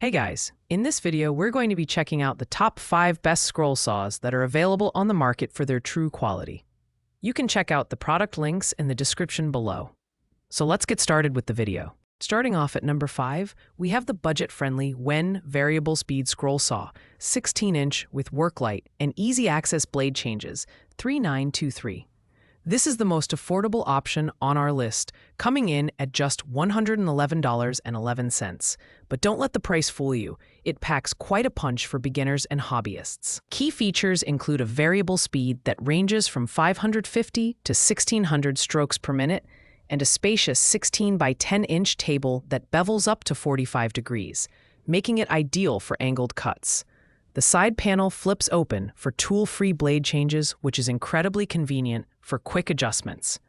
Hey guys, in this video we're going to be checking out the top 5 best scroll saws that are available on the market for their true quality. You can check out the product links in the description below. So let's get started with the video. Starting off at number 5, we have the budget-friendly WEN Variable Speed Scroll Saw, 16-inch with work light and easy access blade changes, 3923. This is the most affordable option on our list, coming in at just $111.11. But don't let the price fool you. It packs quite a punch for beginners and hobbyists. Key features include a variable speed that ranges from 550 to 1600 strokes per minute, and a spacious 16 by 10-inch table that bevels up to 45 degrees, making it ideal for angled cuts. The side panel flips open for tool-free blade changes, which is incredibly convenient for quick adjustments.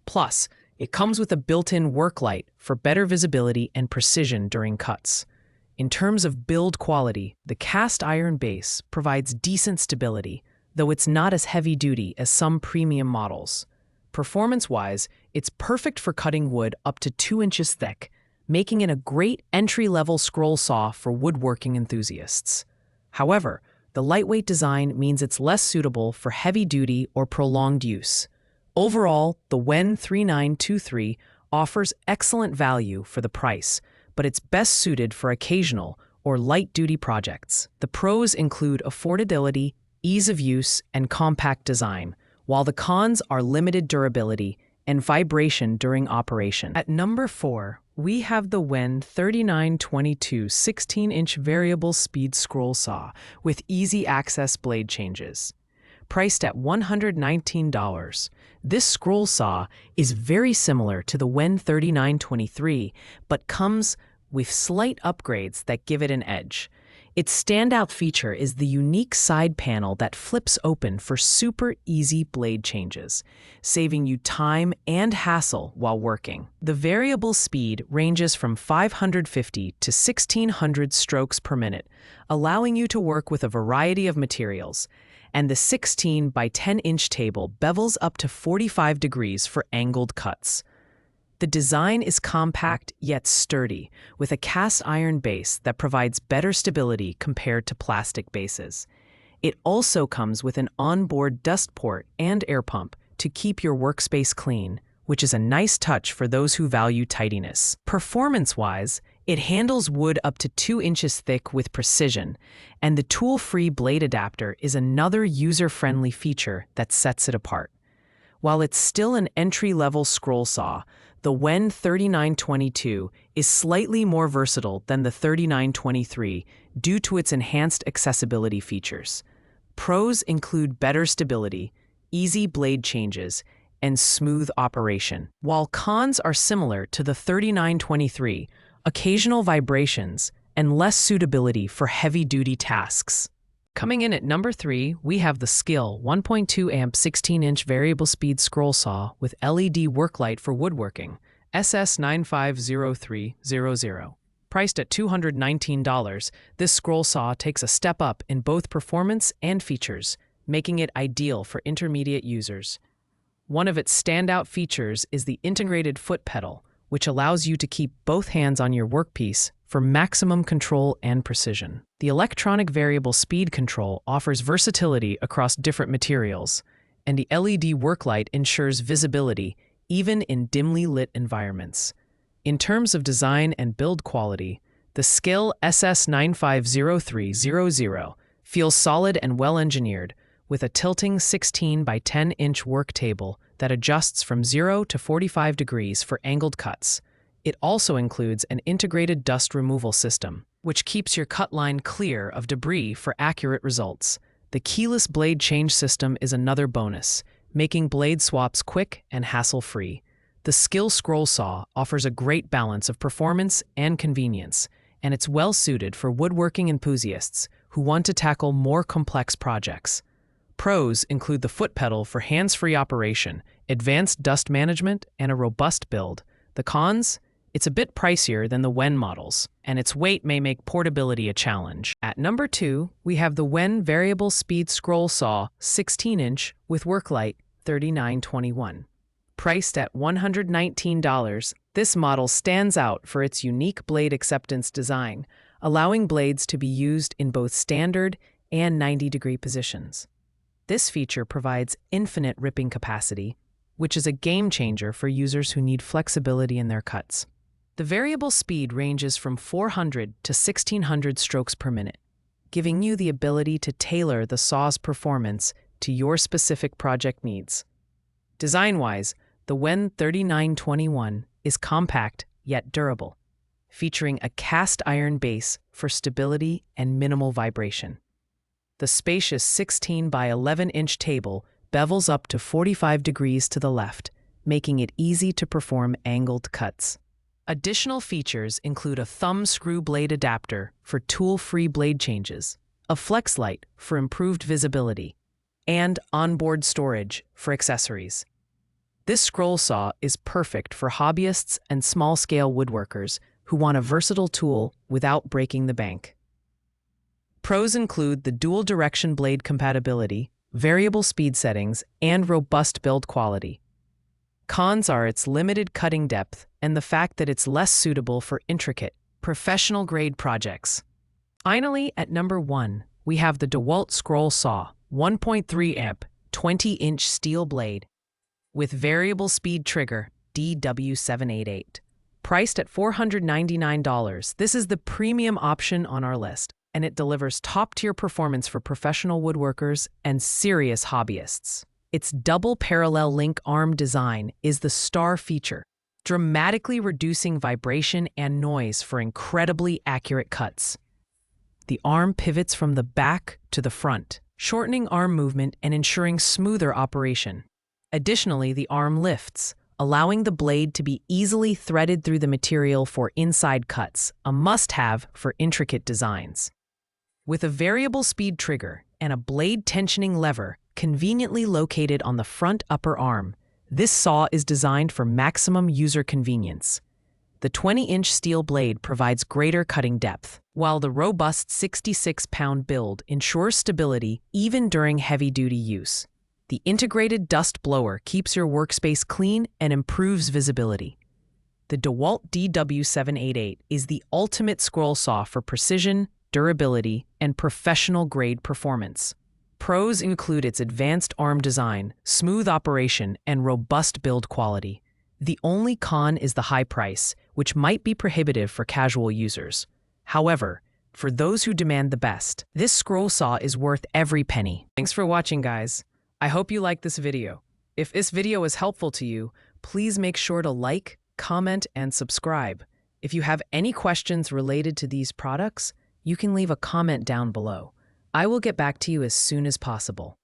Plus, it comes with a built-in work light for better visibility and precision during cuts. In terms of build quality, the cast iron base provides decent stability, though it's not as heavy-duty as some premium models. Performance-wise, it's perfect for cutting wood up to 2 inches thick, making it a great entry-level scroll saw for woodworking enthusiasts. However, the lightweight design means it's less suitable for heavy-duty or prolonged use. Overall, the WEN 3923 offers excellent value for the price, but it's best suited for occasional or light-duty projects. The pros include affordability, ease of use, and compact design, while the cons are limited durability and vibration during operation. At number 4, we have the WEN 3922 16-inch variable speed scroll saw with easy access blade changes. Priced at $119, this scroll saw is very similar to the WEN 3923, but comes with slight upgrades that give it an edge. Its standout feature is the unique side panel that flips open for super easy blade changes, saving you time and hassle while working. The variable speed ranges from 550 to 1600 strokes per minute, allowing you to work with a variety of materials, and the 16 by 10-inch table bevels up to 45 degrees for angled cuts. The design is compact yet sturdy, with a cast iron base that provides better stability compared to plastic bases. It also comes with an onboard dust port and air pump to keep your workspace clean, which is a nice touch for those who value tidiness. Performance-wise, it handles wood up to 2 inches thick with precision, and the tool-free blade adapter is another user-friendly feature that sets it apart. While it's still an entry-level scroll saw, the WEN 3922 is slightly more versatile than the 3923 due to its enhanced accessibility features. Pros include better stability, easy blade changes, and smooth operation. While cons are similar to the 3923, occasional vibrations, and less suitability for heavy-duty tasks. Coming in at number 3, we have the SKIL 1.2 amp 16-inch variable speed scroll saw with LED work light for woodworking, SS950300. Priced at $219, this scroll saw takes a step up in both performance and features, making it ideal for intermediate users. One of its standout features is the integrated foot pedal, which allows you to keep both hands on your workpiece for maximum control and precision. The electronic variable speed control offers versatility across different materials, and the LED work light ensures visibility even in dimly lit environments. In terms of design and build quality, the SKIL SS950300 feels solid and well-engineered, with a tilting 16 by 10-inch work table that adjusts from 0 to 45 degrees for angled cuts. It also includes an integrated dust removal system, which keeps your cut line clear of debris for accurate results. The keyless blade change system is another bonus, making blade swaps quick and hassle-free. The SKIL scroll saw offers a great balance of performance and convenience, and it's well-suited for woodworking enthusiasts who want to tackle more complex projects. Pros include the foot pedal for hands-free operation, advanced dust management, and a robust build. The cons? It's a bit pricier than the WEN models, and its weight may make portability a challenge. At number 2, we have the WEN Variable Speed Scroll Saw 16-inch with work light, $39.21. Priced at $119, this model stands out for its unique blade acceptance design, allowing blades to be used in both standard and 90-degree positions. This feature provides infinite ripping capacity, which is a game changer for users who need flexibility in their cuts. The variable speed ranges from 400 to 1600 strokes per minute, giving you the ability to tailor the saw's performance to your specific project needs. Design-wise, the WEN 3921 is compact yet durable, featuring a cast iron base for stability and minimal vibration. The spacious 16 by 11-inch table bevels up to 45 degrees to the left, making it easy to perform angled cuts. Additional features include a thumb screw blade adapter for tool-free blade changes, a flex light for improved visibility, and onboard storage for accessories. This scroll saw is perfect for hobbyists and small-scale woodworkers who want a versatile tool without breaking the bank. Pros include the dual-direction blade compatibility, variable speed settings, and robust build quality. Cons are its limited cutting depth and the fact that it's less suitable for intricate, professional-grade projects. Finally, at number 1, we have the DeWalt Scroll Saw 1.3 amp 20-inch steel blade with variable speed trigger DW788. Priced at $499, this is the premium option on our list, and it delivers top-tier performance for professional woodworkers and serious hobbyists. Its double parallel link arm design is the star feature, dramatically reducing vibration and noise for incredibly accurate cuts. The arm pivots from the back to the front, shortening arm movement and ensuring smoother operation. Additionally, the arm lifts, allowing the blade to be easily threaded through the material for inside cuts, a must-have for intricate designs. With a variable speed trigger and a blade tensioning lever conveniently located on the front upper arm, this saw is designed for maximum user convenience. The 20-inch steel blade provides greater cutting depth, while the robust 66-pound build ensures stability even during heavy-duty use. The integrated dust blower keeps your workspace clean and improves visibility. The DeWalt DW788 is the ultimate scroll saw for precision, durability, and professional-grade performance. Pros include its advanced arm design, smooth operation, and robust build quality. The only con is the high price, which might be prohibitive for casual users. However, for those who demand the best, this scroll saw is worth every penny. Thanks for watching, guys. I hope you liked this video. If this video is helpful to you, please make sure to like, comment, and subscribe. If you have any questions related to these products, you can leave a comment down below. I will get back to you as soon as possible.